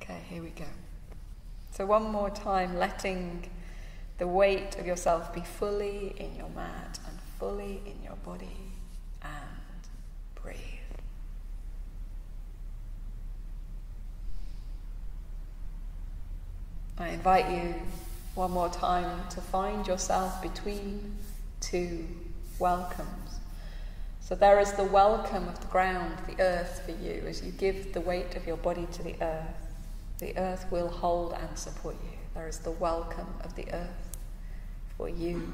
Okay, here we go. So one more time, letting the weight of yourself be fully in your mat and fully in your body, and breathe. I invite you one more time to find yourself between two welcomes. So there is the welcome of the ground, the earth for you. As you give the weight of your body to the earth will hold and support you. There is the welcome of the earth for you.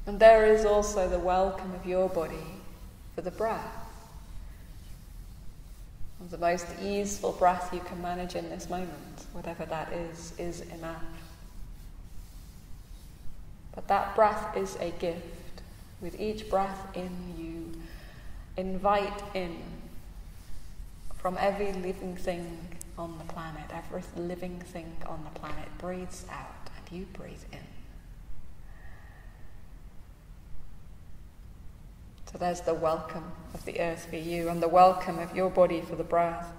And there is also the welcome of your body for the breath. And the most easeful breath you can manage in this moment, whatever that is enough. But that breath is a gift. With each breath in, you invite in from every living thing on the planet, every living thing on the planet breathes out and you breathe in. So there's the welcome of the earth for you and the welcome of your body for the breath.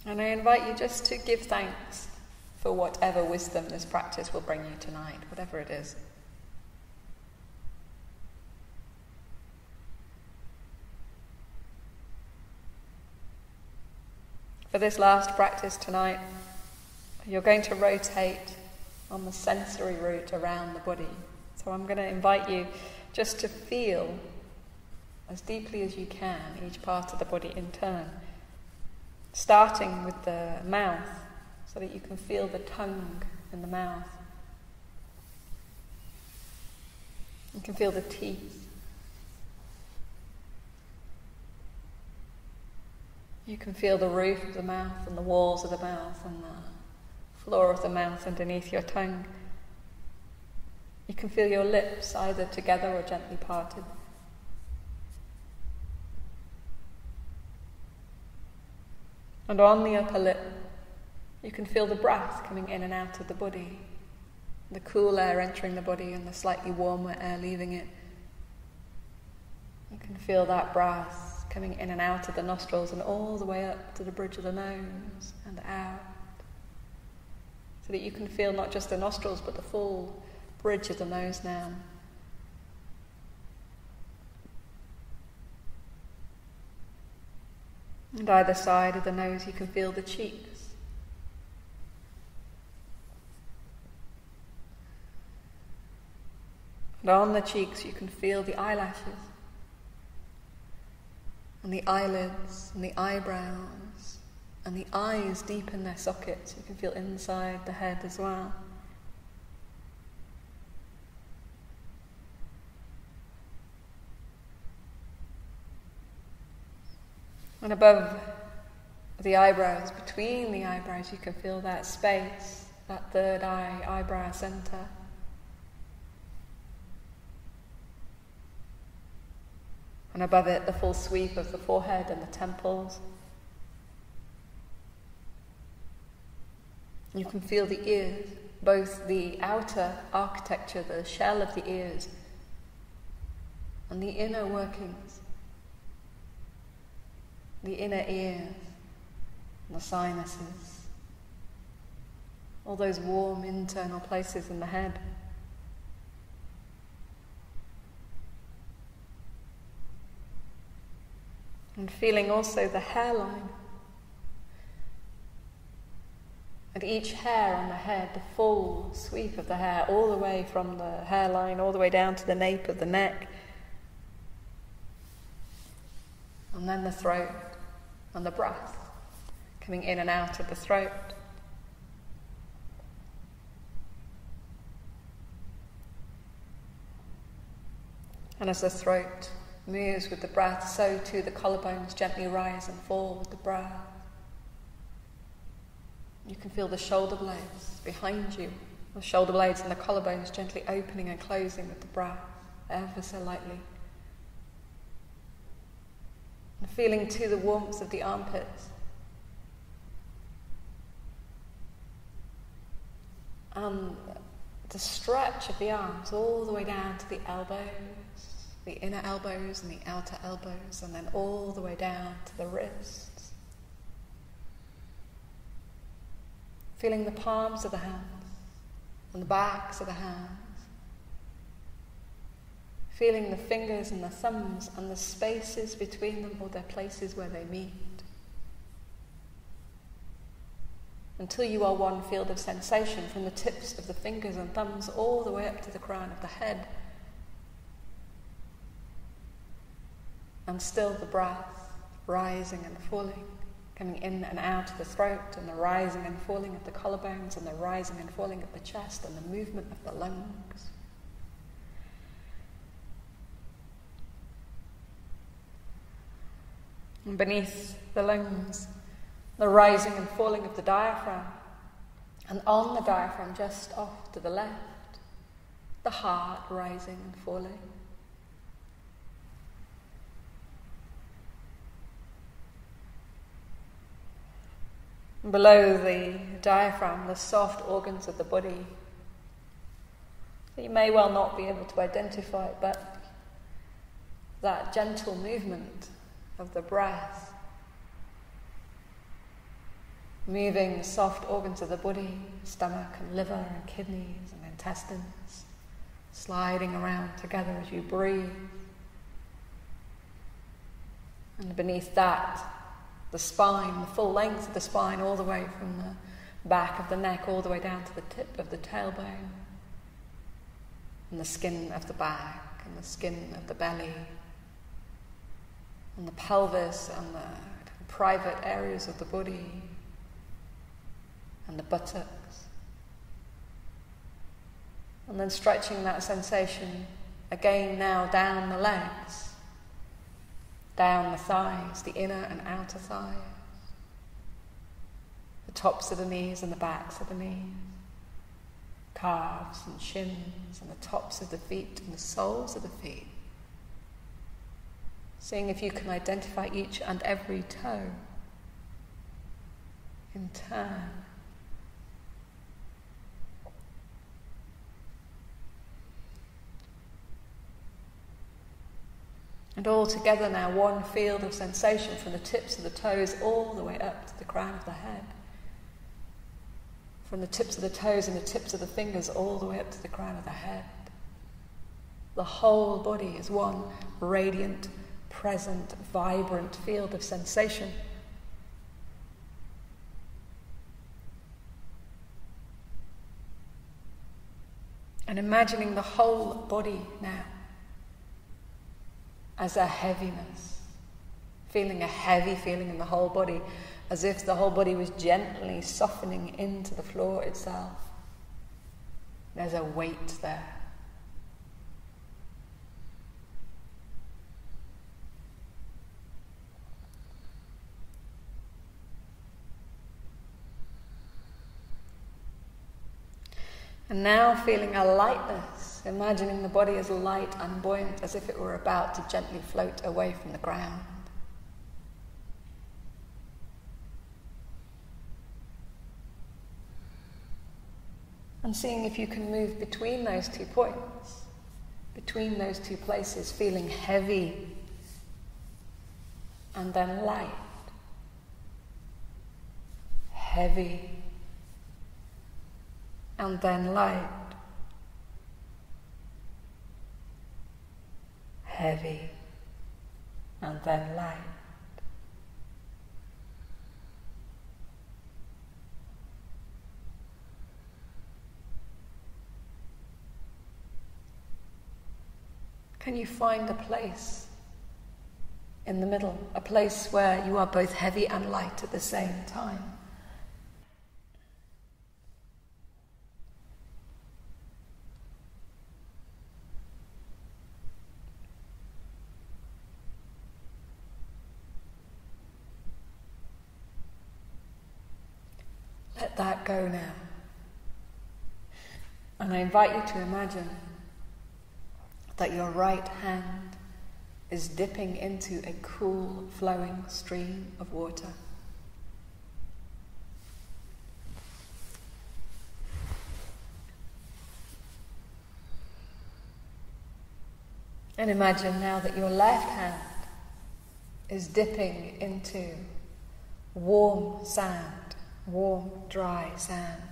And I invite you just to give thanks for whatever wisdom this practice will bring you tonight, whatever it is. For this last practice tonight, you're going to rotate on the sensory route around the body. So I'm going to invite you just to feel as deeply as you can each part of the body in turn, starting with the mouth so that you can feel the tongue in the mouth. You can feel the teeth. You can feel the roof of the mouth and the walls of the mouth and the floor of the mouth underneath your tongue. You can feel your lips either together or gently parted. And on the upper lip, you can feel the breath coming in and out of the body, the cool air entering the body and the slightly warmer air leaving it. You can feel that breath coming in and out of the nostrils and all the way up to the bridge of the nose and out, so that you can feel not just the nostrils but the full bridge of the nose now. And either side of the nose you can feel the cheeks. And on the cheeks you can feel the eyelashes and the eyelids and the eyebrows and the eyes deep in their sockets. You can feel inside the head as well. And above the eyebrows, between the eyebrows, you can feel that space, that third eye, eyebrow center. And above it, the full sweep of the forehead and the temples. You can feel the ears, both the outer architecture, the shell of the ears, and the inner workings, the inner ears, the sinuses, all those warm internal places in the head. And feeling also the hairline. And each hair on the head, the full sweep of the hair, all the way from the hairline, all the way down to the nape of the neck. And then the throat and the breath coming in and out of the throat. And as the throat moves with the breath, so too the collarbones gently rise and fall with the breath. You can feel the shoulder blades behind you, the shoulder blades and the collarbones gently opening and closing with the breath, ever so lightly. And feeling too the warmth of the armpits. And the stretch of the arms all the way down to the elbows, the inner elbows and the outer elbows, and then all the way down to the wrists. Feeling the palms of the hands and the backs of the hands. Feeling the fingers and the thumbs and the spaces between them, or their places where they meet. Until you are one field of sensation from the tips of the fingers and thumbs all the way up to the crown of the head. And still the breath rising and falling, coming in and out of the throat, and the rising and falling of the collarbones, and the rising and falling of the chest, and the movement of the lungs. And beneath the lungs, the rising and falling of the diaphragm, and on the diaphragm just off to the left, the heart rising and falling. And below the diaphragm, the soft organs of the body. You may well not be able to identify it, but that gentle movement of the breath, moving the soft organs of the body, stomach and liver and kidneys and intestines, sliding around together as you breathe. And beneath that, the spine, the full length of the spine, all the way from the back of the neck all the way down to the tip of the tailbone, and the skin of the back and the skin of the belly, and the pelvis and the private areas of the body, and the buttocks. And then stretching that sensation again now down the legs, down the thighs, the inner and outer thighs, the tops of the knees and the backs of the knees, calves and shins, and the tops of the feet and the soles of the feet. Seeing if you can identify each and every toe in turn. And all together now, one field of sensation from the tips of the toes all the way up to the crown of the head. From the tips of the toes and the tips of the fingers all the way up to the crown of the head. The whole body is one radiant, present, vibrant field of sensation. And imagining the whole body now as a heaviness, feeling a heavy feeling in the whole body, as if the whole body was gently softening into the floor itself. There's a weight there. And now feeling a lightness, imagining the body as light and buoyant, as if it were about to gently float away from the ground. And seeing if you can move between those 2 points, between those 2 places, feeling heavy and then light. Heavy and then light. Heavy and then light. Can you find a place in the middle, a place where you are both heavy and light at the same time? Let that go now. And I invite you to imagine that your right hand is dipping into a cool, flowing stream of water. And imagine now that your left hand is dipping into warm sand, warm, dry sand.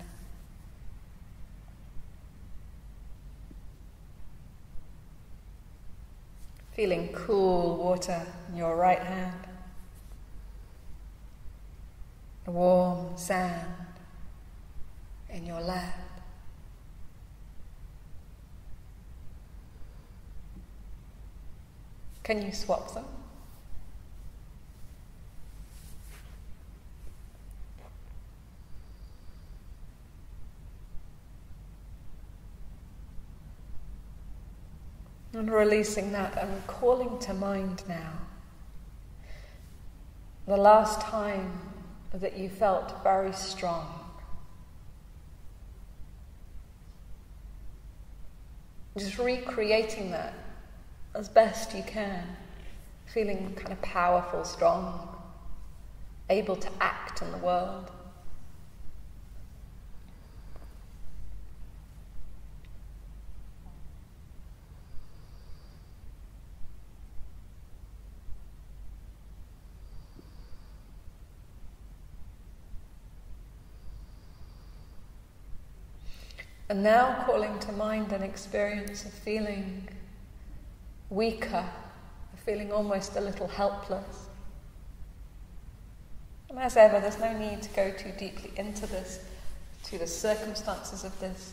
Feeling cool water in your right hand. Warm sand in your left. Can you swap them? And releasing that, I'm calling to mind now the last time that you felt very strong. Just recreating that as best you can, feeling kind of powerful, strong, able to act in the world. And now calling to mind an experience of feeling weaker, of feeling almost a little helpless. And as ever, there's no need to go too deeply into this, to the circumstances of this.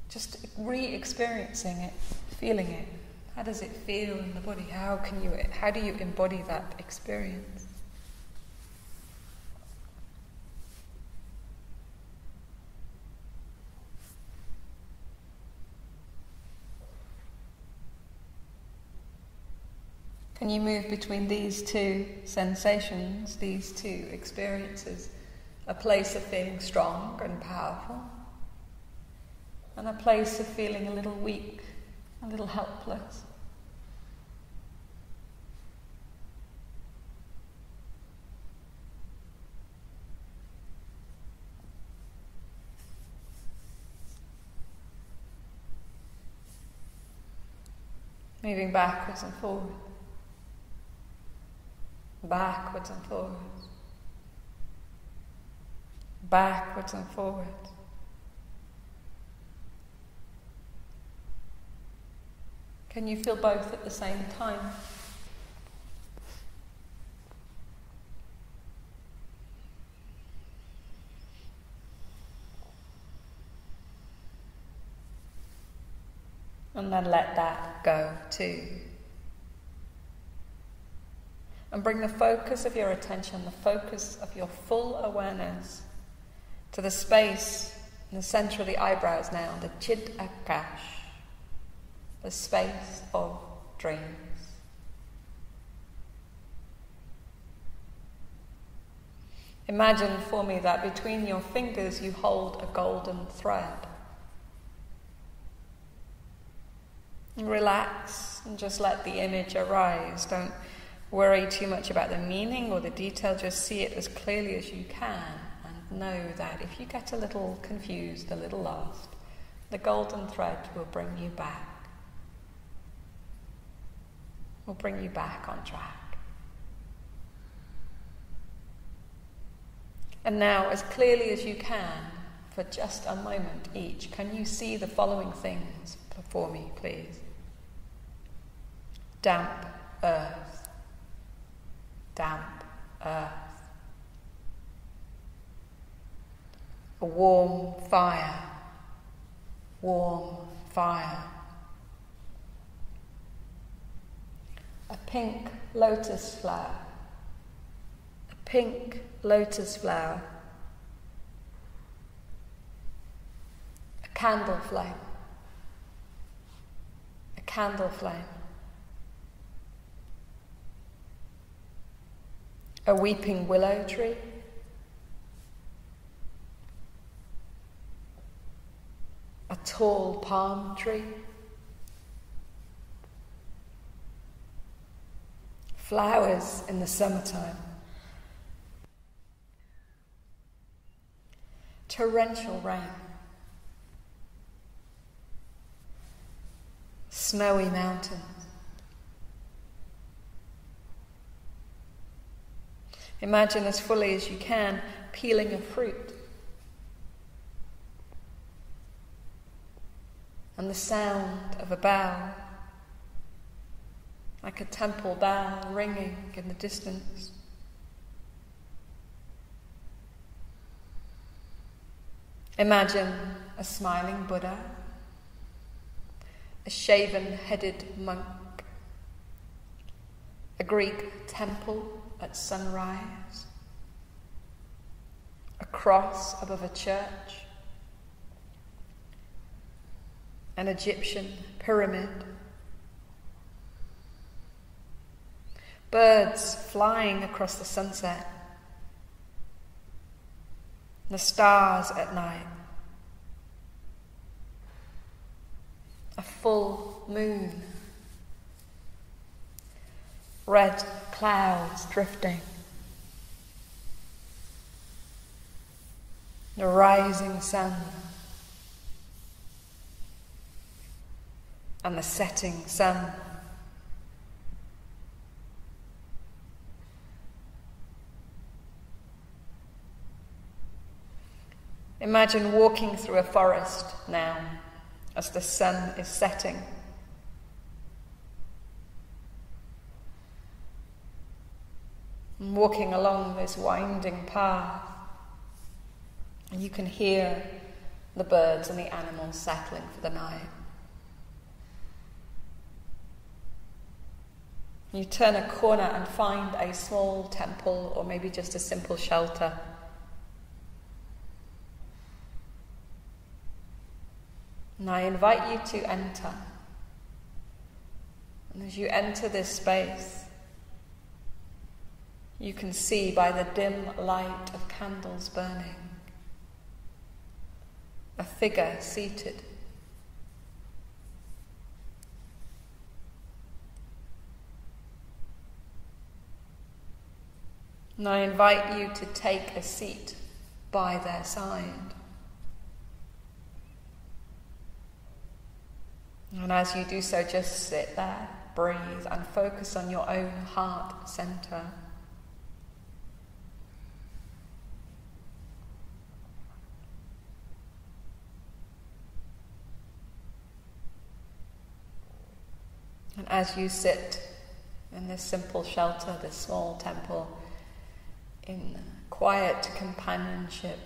Just re-experiencing it, feeling it. How does it feel in the body? How do you embody that experience? Can you move between these two sensations, these two experiences? A place of feeling strong and powerful, and a place of feeling a little weak, a little helpless. Moving backwards and forwards. Backwards and forwards. Backwards and forwards. Can you feel both at the same time? And then let that go too. And bring the focus of your attention, the focus of your full awareness to the space in the center of the eyebrows now, the Chid Akash, the space of dreams. Imagine for me that between your fingers you hold a golden thread. And relax and just let the image arise. Don't worry too much about the meaning or the detail, just see it as clearly as you can and know that if you get a little confused, a little lost, the golden thread will bring you back. Will bring you back on track. And now, as clearly as you can, for just a moment each, can you see the following things before me, please? Damp earth. Damp earth. A warm fire. Warm fire. A pink lotus flower. A pink lotus flower. A candle flame. A candle flame. A weeping willow tree. A tall palm tree. Flowers in the summertime. Torrential rain. snowy mountains. Imagine as fully as you can peeling a fruit and the sound of a bell, like a temple bell ringing in the distance. Imagine a smiling Buddha, a shaven-headed monk, a Greek temple at sunrise, a cross above a church, an Egyptian pyramid, birds flying across the sunset, the stars at night, a full moon, red clouds drifting, the rising sun and the setting sun. Imagine walking through a forest now as the sun is setting. And walking along this winding path, and you can hear the birds and the animals settling for the night. You turn a corner and find a small temple or maybe just a simple shelter. And I invite you to enter. And as you enter this space, you can see by the dim light of candles burning a figure seated. And I invite you to take a seat by their side. And as you do so, just sit there, breathe, and focus on your own heart center. And as you sit in this simple shelter, this small temple, in quiet companionship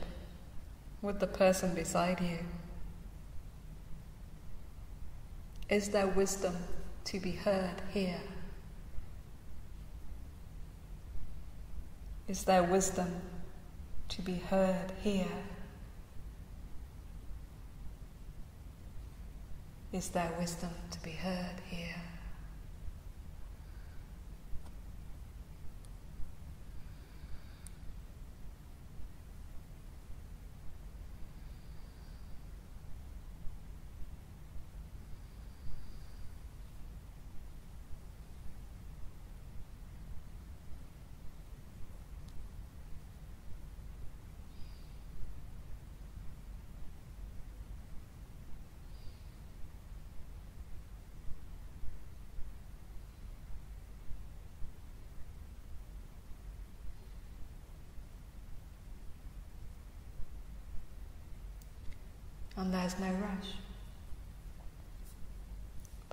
with the person beside you, is there wisdom to be heard here? Is there wisdom to be heard here? Is there wisdom to be heard here? And there's no rush.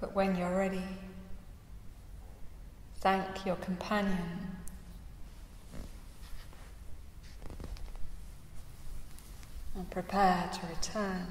But when you're ready, thank your companion. And prepare to return.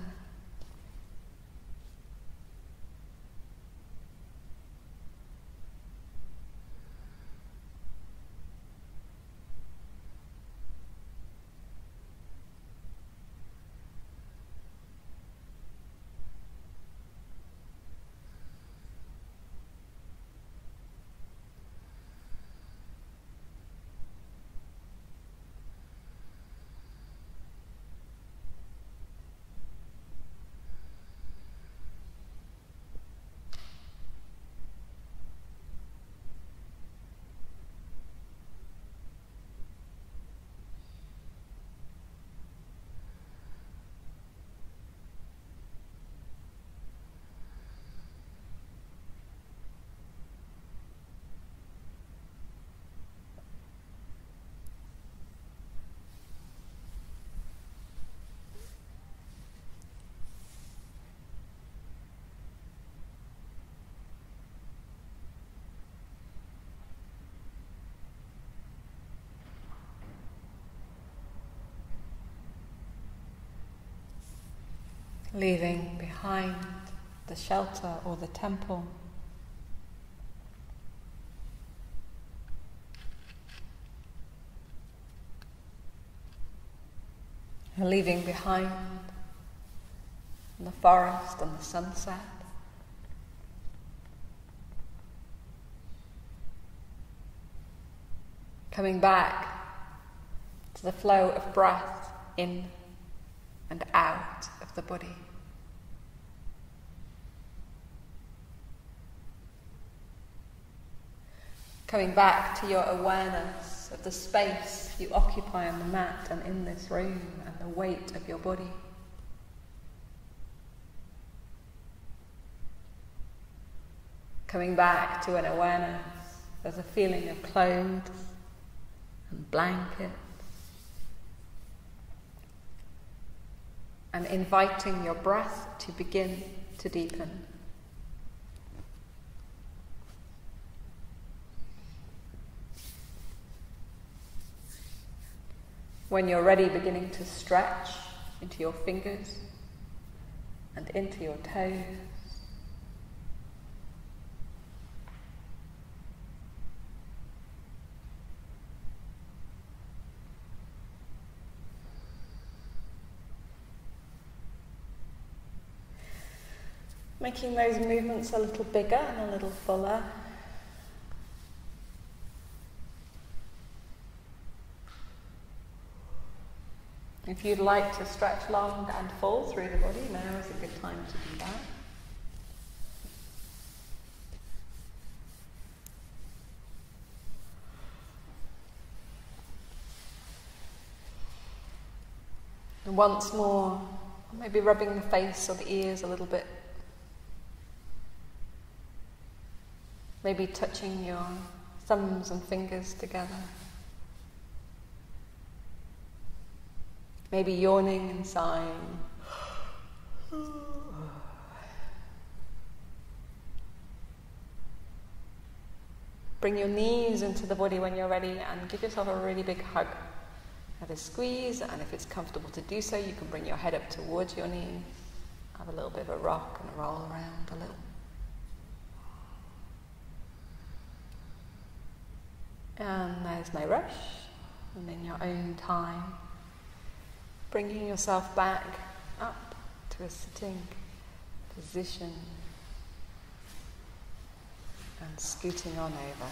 leaving behind the shelter or the temple. And leaving behind the forest and the sunset. Coming back to the flow of breath in and out of the body. Coming back to your awareness of the space you occupy on the mat and in this room and the weight of your body. Coming back to an awareness of the feeling of clothes and blankets. And inviting your breath to begin to deepen. When you're ready, beginning to stretch into your fingers and into your toes. Making those movements a little bigger and a little fuller. If you'd like to stretch long and full through the body, now is a good time to do that. And once more, maybe rubbing the face or the ears a little bit. Maybe touching your thumbs and fingers together. Maybe yawning and sighing. Bring your knees into the body when you're ready and give yourself a really big hug. Have a squeeze, and if it's comfortable to do so, you can bring your head up towards your knees. Have a little bit of a rock and a roll around a little. And there's no rush, and in your own time, bringing yourself back up to a sitting position and scooting on over.